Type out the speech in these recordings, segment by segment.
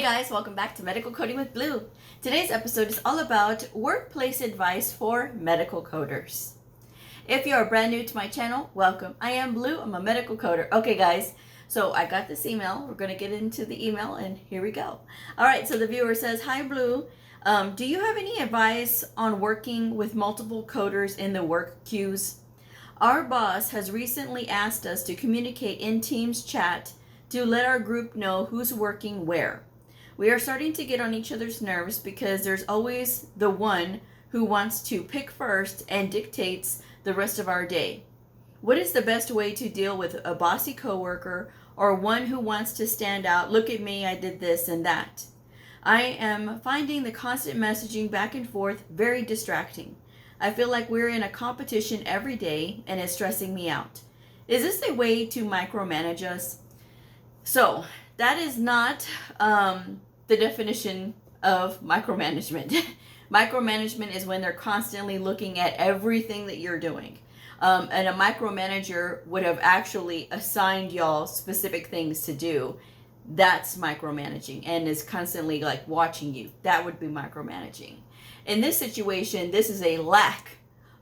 Hey guys, welcome back to Medical Coding with Blue. Today's episode is all about workplace advice for medical coders. If you are brand new to my channel, welcome. I am Blue, I'm a medical coder. Okay guys, so I got this email. We're going to get into the email and here we go. Alright, so the viewer says, "Hi Blue, do you have any advice on working with multiple coders in the work queues? Our boss has recently asked us to communicate in Teams chat to let our group know who's working where. We are starting to get on each other's nerves because there's always the one who wants to pick first and dictates the rest of our day. What is the best way to deal with a bossy coworker or one who wants to stand out, look at me, I did this and that? I am finding the constant messaging back and forth very distracting. I feel like we're in a competition every day and it's stressing me out. Is this a way to micromanage us?" So that is not the definition of micromanagement. Micromanagement is when they're constantly looking at everything that you're doing. And a micromanager would have actually assigned y'all specific things to do. That's micromanaging and is constantly like watching you. That would be micromanaging. In this situation, this is a lack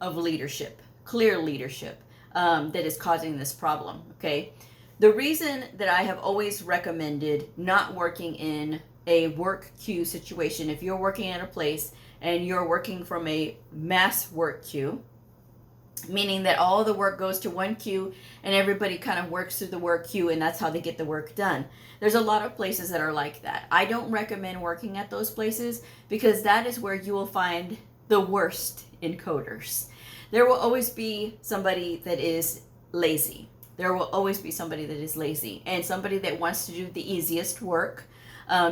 of leadership, clear leadership, that is causing this problem, okay? The reason that I have always recommended not working in a work queue situation, if you're working at a place and you're working from a mass work queue, meaning that all the work goes to one queue and everybody kind of works through the work queue and that's how they get the work done. There's a lot of places that are like that. I don't recommend working at those places because that is where you will find the worst encoders. There will always be somebody that is lazy. There will always be somebody that is lazy and somebody that wants to do the easiest work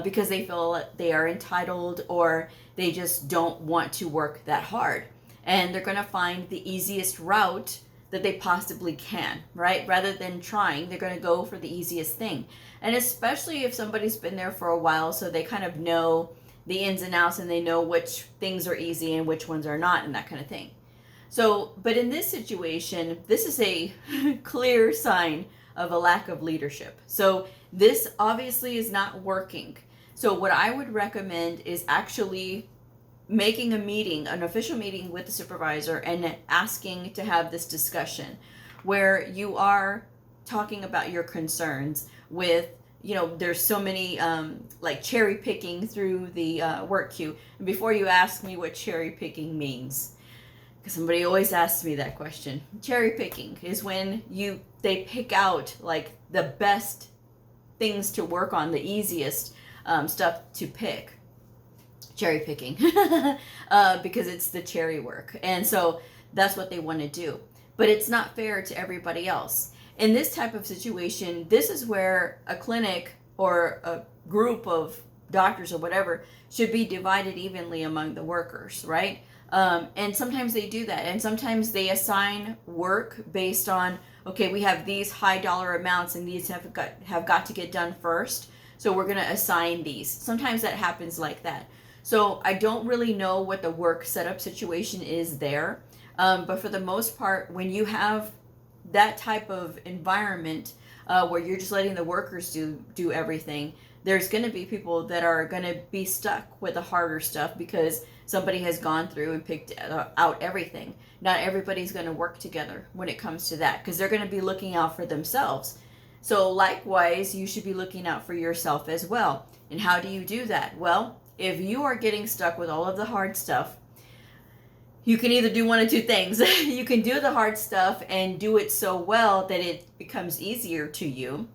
because they feel they are entitled or they just don't want to work that hard. And they're going to find the easiest route that they possibly can, right? Rather than trying, they're going to go for the easiest thing. And especially if somebody's been there for a while, so they kind of know the ins and outs and they know which things are easy and which ones are not and that kind of thing. So, but in this situation, this is a clear sign of a lack of leadership. So this obviously is not working. So what I would recommend is actually making a meeting, an official meeting with the supervisor and asking to have this discussion where you are talking about your concerns with, there's so many like cherry picking through the work queue. And before you ask me what cherry picking means, because somebody always asks me that question. Cherry picking is when they pick out like the best things to work on, the easiest stuff to pick. Cherry picking because it's the cherry work. And so that's what they want to do. But it's not fair to everybody else. In this type of situation, this is where a clinic or a group of doctors or whatever should be divided evenly among the workers, right? And sometimes they do that. And sometimes they assign work based on, okay, we have these high dollar amounts and these have got to get done first. So we're going to assign these. Sometimes that happens like that. So I don't really know what the work setup situation is there. But for the most part, when you have that type of environment where you're just letting the workers do everything, there's going to be people that are going to be stuck with the harder stuff because somebody has gone through and picked out everything. Not everybody's going to work together when it comes to that because they're going to be looking out for themselves. So likewise, you should be looking out for yourself as well. And how do you do that? Well, if you are getting stuck with all of the hard stuff, you can either do one of two things. You can do the hard stuff and do it so well that it becomes easier to you,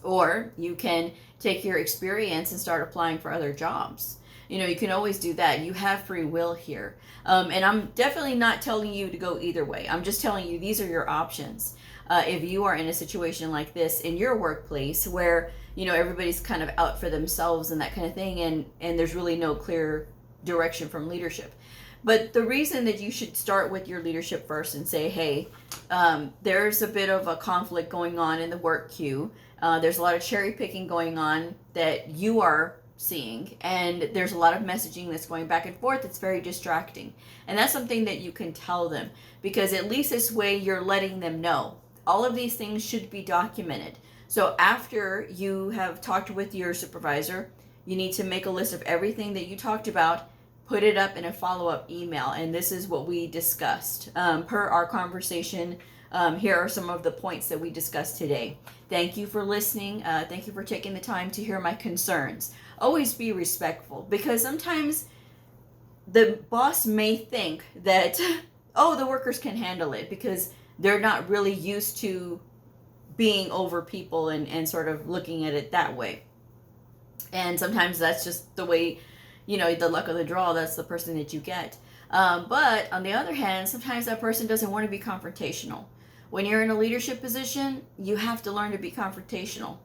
or you can take your experience and start applying for other jobs. You can always do that. You have free will here. And I'm definitely not telling you to go either way. I'm just telling you these are your options. If you are in a situation like this in your workplace where, everybody's kind of out for themselves and that kind of thing, and there's really no clear direction from leadership. But the reason that you should start with your leadership first and say, hey, there's a bit of a conflict going on in the work queue. There's a lot of cherry picking going on that you are seeing, and there's a lot of messaging that's going back and forth that's very distracting. And that's something that you can tell them, because at least this way you're letting them know. All of these things should be documented. So after you have talked with your supervisor, you need to make a list of everything that you talked about, put it up in a follow-up email. And this is what we discussed. Per our conversation, here are some of the points that we discussed today. Thank you for listening. Thank you for taking the time to hear my concerns. Always be respectful, because sometimes the boss may think that, oh, the workers can handle it, because they're not really used to being over people and sort of looking at it that way. And sometimes that's just the way, the luck of the draw, that's the person that you get. But on the other hand, sometimes that person doesn't want to be confrontational. When you're in a leadership position, you have to learn to be confrontational,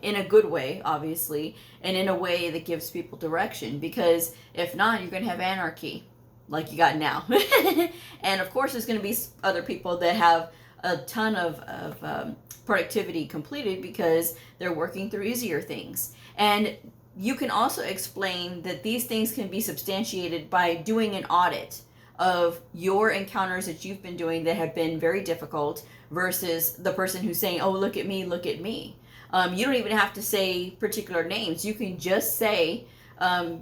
in a good way, obviously, and in a way that gives people direction, because if not, you're going to have anarchy like you got now. And of course, there's going to be other people that have a ton of productivity completed because they're working through easier things. And you can also explain that these things can be substantiated by doing an audit of your encounters that you've been doing that have been very difficult versus the person who's saying, oh, look at me, look at me. You don't even have to say particular names. You can just say, a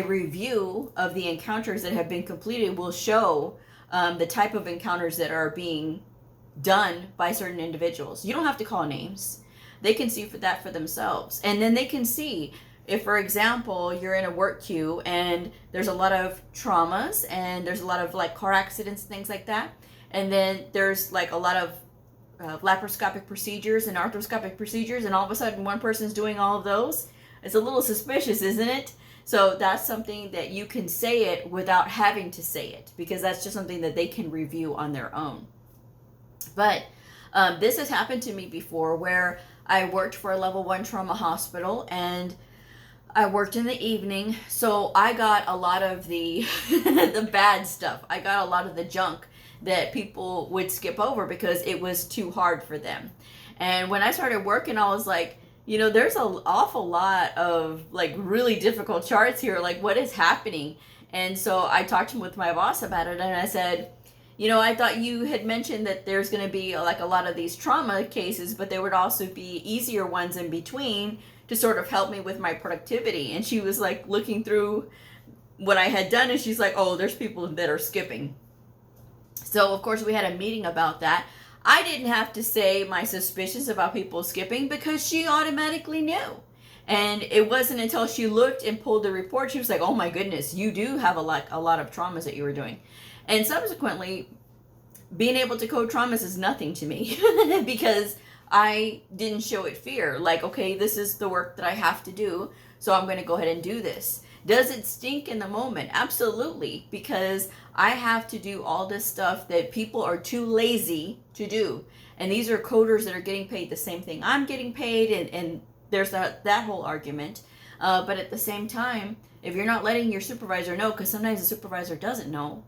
review of the encounters that have been completed will show the type of encounters that are being done by certain individuals. You don't have to call names. They can see for that for themselves. And then they can see if, for example, you're in a work queue and there's a lot of traumas and there's a lot of like car accidents, things like that. And then there's like a lot of laparoscopic procedures and arthroscopic procedures, and all of a sudden one person's doing all of those. It's a little suspicious, isn't it? So that's something that you can say it without having to say it, because that's just something that they can review on their own. But this has happened to me before, where I worked for a level 1 trauma hospital and I worked in the evening. So I got a lot of the the bad stuff. I got a lot of the junk that people would skip over because it was too hard for them. And when I started working, I was like, there's an awful lot of like really difficult charts here. Like, what is happening? And so I talked with my boss about it, and I said, I thought you had mentioned that there's going to be like a lot of these trauma cases, but there would also be easier ones in between to sort of help me with my productivity. And she was like looking through what I had done, and she's like, oh, there's people that are skipping. So of course we had a meeting about that. I didn't have to say my suspicions about people skipping because she automatically knew. And it wasn't until she looked and pulled the report, she was like, oh my goodness, you do have a lot of traumas that you were doing. And subsequently, being able to code traumas is nothing to me because I didn't show it fear. Like, okay, this is the work that I have to do, so I'm going to go ahead and do this. Does it stink in the moment? Absolutely, because I have to do all this stuff that people are too lazy to do. And these are coders that are getting paid the same thing I'm getting paid, and there's that whole argument. But at the same time, if you're not letting your supervisor know, because sometimes the supervisor doesn't know,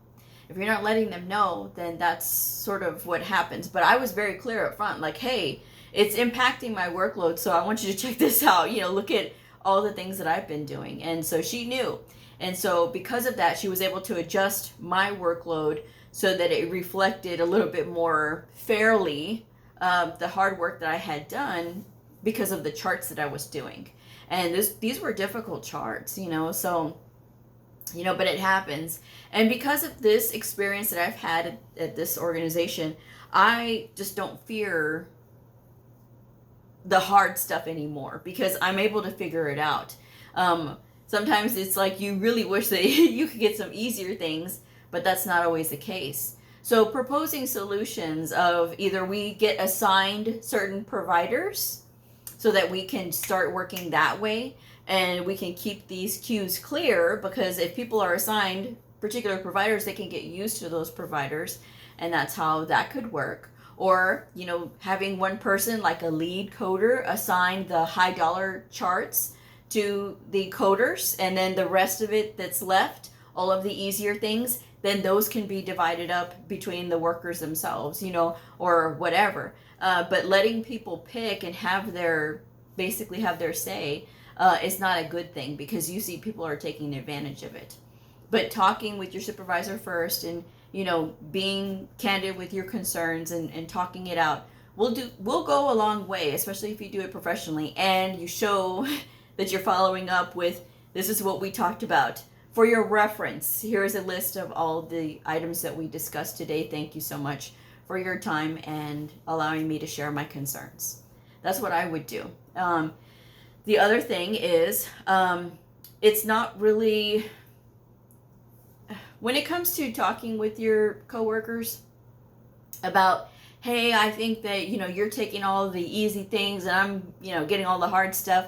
if you're not letting them know, then that's sort of what happens. But I was very clear up front, like, hey, it's impacting my workload, so I want you to check this out. Look at all the things that I've been doing. And so she knew. And so because of that, she was able to adjust my workload so that it reflected a little bit more fairly the hard work that I had done because of the charts that I was doing. And these were difficult charts, so, but it happens. And because of this experience that I've had at this organization, I just don't fear the hard stuff anymore because I'm able to figure it out. Sometimes it's like you really wish that you could get some easier things, but that's not always the case. So proposing solutions of either we get assigned certain providers so that we can start working that way and we can keep these queues clear, because if people are assigned particular providers, they can get used to those providers, and that's how that could work. Or, having one person like a lead coder assign the high dollar charts to the coders, and then the rest of it that's left, all of the easier things, then those can be divided up between the workers themselves, or whatever. But letting people pick and basically have their say is not a good thing, because you see people are taking advantage of it. But talking with your supervisor first and being candid with your concerns and talking it out will go a long way, especially if you do it professionally and you show that you're following up with, this is what we talked about. For your reference, here's a list of all the items that we discussed today. Thank you so much for your time and allowing me to share my concerns. That's what I would do. The other thing is, it's not really, when it comes to talking with your coworkers about, hey, I think that, you're taking all the easy things and I'm, getting all the hard stuff,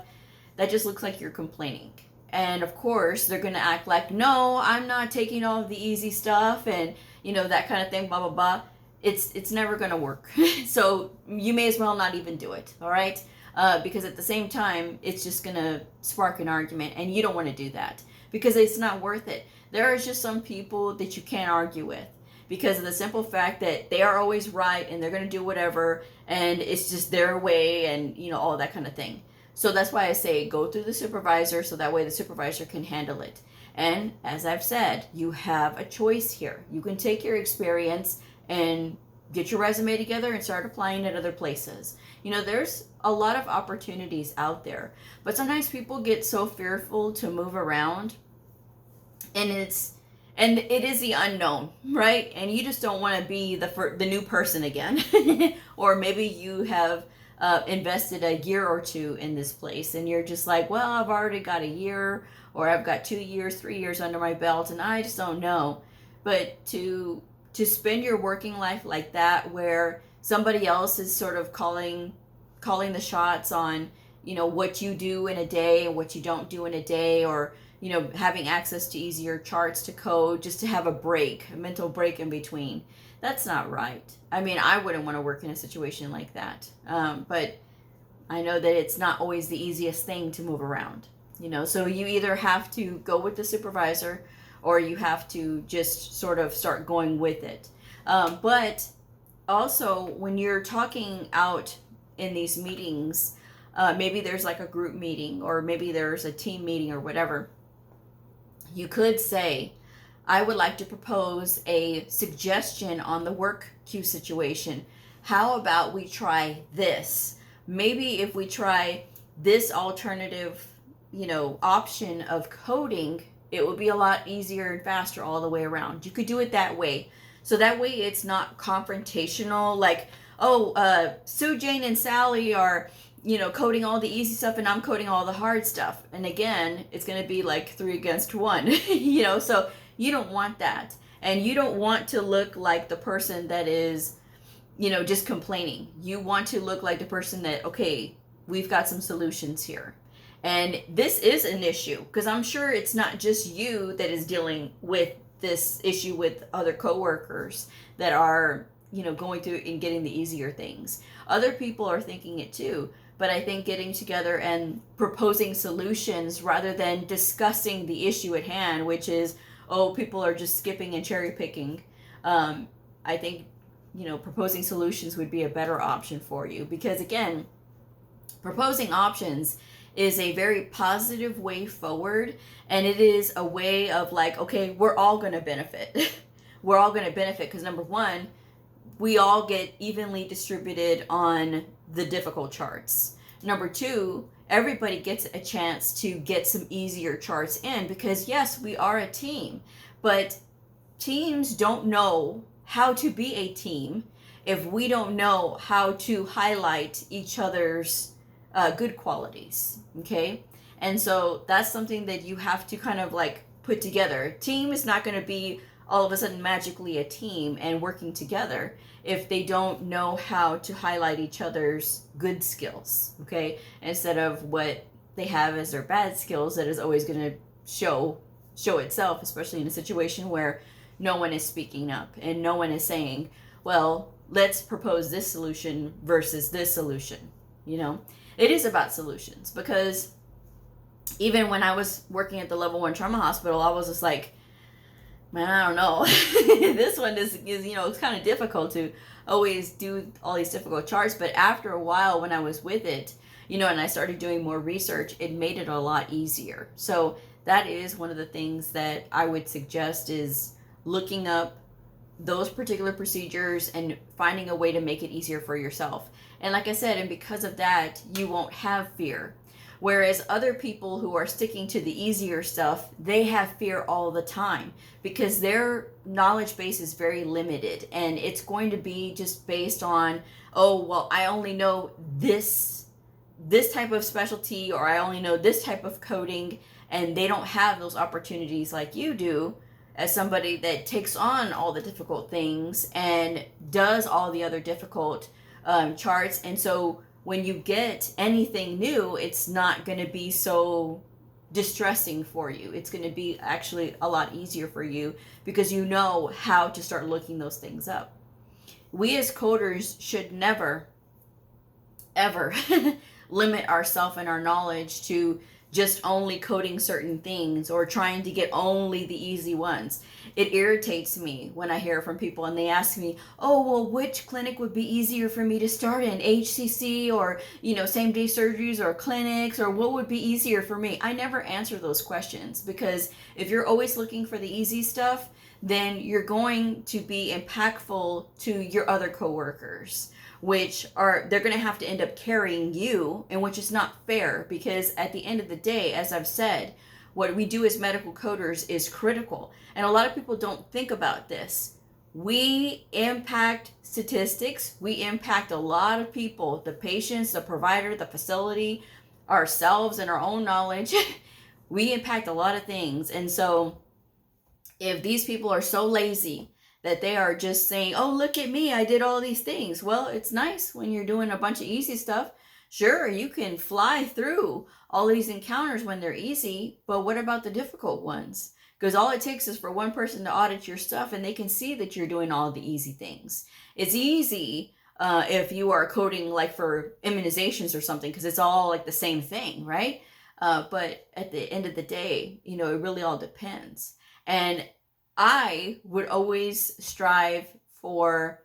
that just looks like you're complaining. And of course, they're going to act like, no, I'm not taking all of the easy stuff and, that kind of thing, blah, blah, blah. It's never going to work. So you may as well not even do it, all right? Because at the same time, it's just going to spark an argument, and you don't want to do that because it's not worth it. There are just some people that you can't argue with because of the simple fact that they are always right and they're going to do whatever, and it's just their way and, all that kind of thing. So that's why I say go through the supervisor so that way the supervisor can handle it. And as I've said, you have a choice here. You can take your experience and get your resume together and start applying at other places. There's a lot of opportunities out there, but sometimes people get so fearful to move around, and it is the unknown, right? And you just don't want to be the new person again. Or maybe you have invested a year or two in this place and you're just like, well, I've already got a year, or I've got 2 years, 3 years under my belt, and I just don't know. But to spend your working life like that, where somebody else is sort of calling the shots on, what you do in a day and what you don't do in a day, or, having access to easier charts to code just to have a mental break in between. That's not right. I mean, I wouldn't want to work in a situation like that. But I know that it's not always the easiest thing to move around, so you either have to go with the supervisor or you have to just sort of start going with it. But also, when you're talking out in these meetings, maybe there's like a group meeting, or maybe there's a team meeting or whatever, you could say, I would like to propose a suggestion on the work queue situation. How about we try this? Maybe if we try this alternative, option of coding, it would be a lot easier and faster all the way around. You could do it that way. So that way it's not confrontational, like, Sue, Jane, and Sally are, coding all the easy stuff and I'm coding all the hard stuff. And again, it's going to be like 3 against 1, so you don't want that. And you don't want to look like the person that is, just complaining. You want to look like the person that, okay, we've got some solutions here. And this is an issue, because I'm sure it's not just you that is dealing with this issue with other coworkers that are, going through and getting the easier things. Other people are thinking it too. But I think getting together and proposing solutions rather than discussing the issue at hand, which is, people are just skipping and cherry picking. I think, proposing solutions would be a better option for you, because again, proposing options is a very positive way forward, and it is a way of like, okay, we're all going to benefit. We're all going to benefit because, number one, we all get evenly distributed on the difficult charts. Number two, everybody gets a chance to get some easier charts in, because yes, we are a team, but teams don't know how to be a team if we don't know how to highlight each other's good qualities. Okay. And so that's something that you have to kind of like put together. Team is not going to be all of a sudden magically a team and working together if they don't know how to highlight each other's good skills, okay, instead of what they have as their bad skills that is always going to show itself, especially in a situation where no one is speaking up and no one is saying, well, let's propose this solution versus this solution. It is about solutions, because even when I was working at the level 1 trauma hospital, I was just like, man, I don't know. This one is it's kind of difficult to always do all these difficult charts. But after a while, when I was with it, and I started doing more research, it made it a lot easier. So that is one of the things that I would suggest, is looking up those particular procedures and finding a way to make it easier for yourself. And like I said, and because of that, you won't have fear. Whereas other people who are sticking to the easier stuff, they have fear all the time because their knowledge base is very limited, and it's going to be just based on, oh, well, I only know this type of specialty, or I only know this type of coding, and they don't have those opportunities like you do as somebody that takes on all the difficult things and does all the other difficult charts. And so when you get anything new, it's not going to be so distressing for you. It's going to be actually a lot easier for you because you know how to start looking those things up. We as coders should never, ever limit ourselves and our knowledge to just only coding certain things or trying to get only the easy ones. It irritates me when I hear from people and they ask me, oh, well, which clinic would be easier for me to start in, HCC or, same day surgeries or clinics, or what would be easier for me? I never answer those questions, because if you're always looking for the easy stuff, then you're going to be impactful to your other coworkers, they're going to have to end up carrying you, and which is not fair, because at the end of the day, as I've said, what we do as medical coders is critical. And a lot of people don't think about this. We impact statistics. We impact a lot of people, the patients, the provider, the facility, ourselves, and our own knowledge. We impact a lot of things. And so if these people are so lazy that they are just saying, oh, look at me, I did all these things. Well, it's nice when you're doing a bunch of easy stuff. Sure, you can fly through all these encounters when they're easy, but what about the difficult ones? Because all it takes is for one person to audit your stuff and they can see that you're doing all the easy things. It's easy if you are coding like for immunizations or something, because it's all like the same thing, right? But at the end of the day, it really all depends. And I would always strive for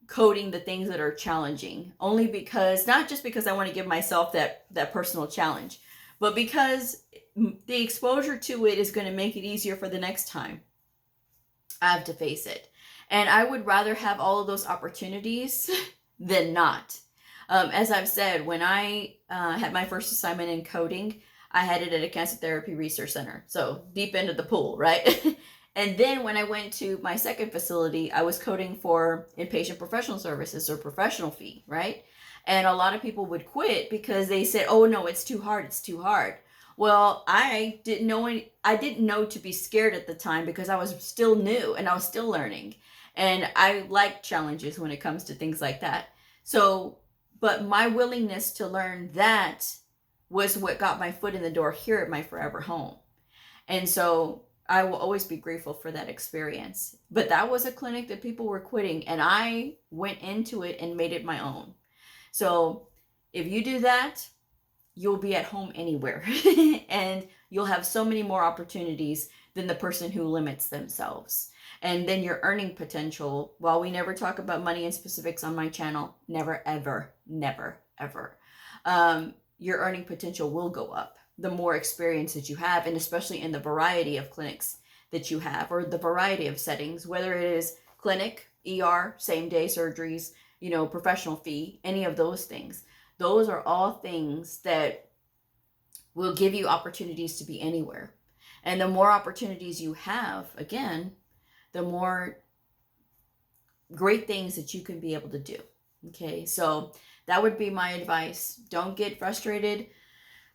coding the things that are challenging, only because, not just because I want to give myself that personal challenge, but because the exposure to it is going to make it easier for the next time I have to face it. And I would rather have all of those opportunities than not. As I've said, when I had my first assignment in coding, I had it at a cancer therapy research center. So deep into the pool, right? And then when I went to my second facility, I was coding for inpatient professional services or professional fee, right? And a lot of people would quit because they said, oh no, it's too hard, it's too hard. Well, I didn't know to be scared at the time, because I was still new and I was still learning. And I like challenges when it comes to things like that. So, but my willingness to learn that was what got my foot in the door here at my forever home. And so I will always be grateful for that experience. But that was a clinic that people were quitting, and I went into it and made it my own. So if you do that, you'll be at home anywhere and you'll have so many more opportunities than the person who limits themselves. And then your earning potential, while we never talk about money and specifics on my channel, never, ever, your earning potential will go up the more experience that you have, and especially in the variety of clinics that you have, or the variety of settings, whether it is clinic, ER, same day surgeries, professional fee, any of those things. Those are all things that will give you opportunities to be anywhere. And the more opportunities you have, again, the more great things that you can be able to do. Okay, so that would be my advice. Don't get frustrated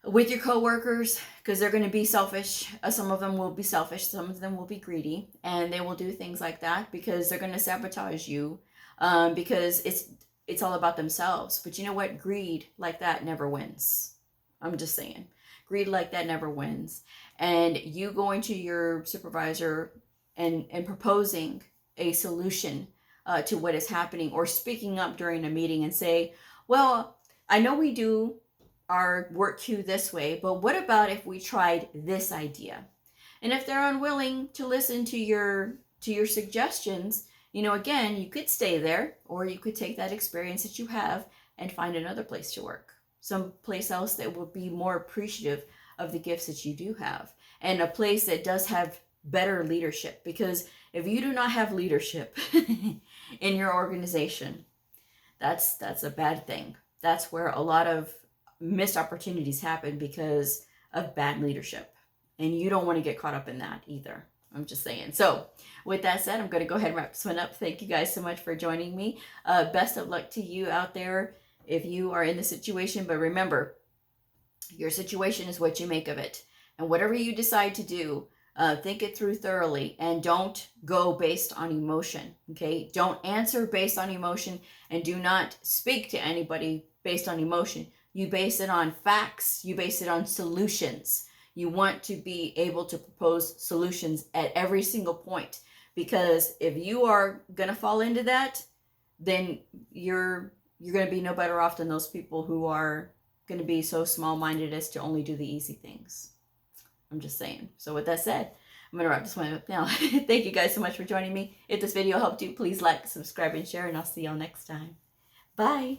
with your coworkers, because they're going to be selfish. Some of them will be selfish. Some of them will be greedy, and they will do things like that because they're going to sabotage you, because it's all about themselves. But you know what? Greed like that never wins. I'm just saying. Greed like that never wins. And you going to your supervisor and proposing a solution to what is happening, or speaking up during a meeting and say, well, I know we do our work queue this way, but what about if we tried this idea? And if they're unwilling to listen to your suggestions, again, you could stay there, or you could take that experience that you have and find another place to work, some place else that will be more appreciative of the gifts that you do have, and a place that does have better leadership. Because if you do not have leadership in your organization, that's a bad thing. That's where a lot of missed opportunities happen because of bad leadership. And you don't want to get caught up in that either. I'm just saying. So with that said, I'm going to go ahead and wrap this one up. Thank you guys so much for joining me. Best of luck to you out there if you are in the situation. But remember, your situation is what you make of it. And whatever you decide to do, think it through thoroughly and don't go based on emotion. Okay? Don't answer based on emotion, and do not speak to anybody based on emotion. You base it on facts. You base it on solutions. You want to be able to propose solutions at every single point, because if you are going to fall into that, then you're going to be no better off than those people who are going to be so small-minded as to only do the easy things. I'm just saying. So with that said, I'm going to wrap this one up now. Thank you guys so much for joining me. If this video helped you, please like, subscribe, and share, and I'll see y'all next time. Bye.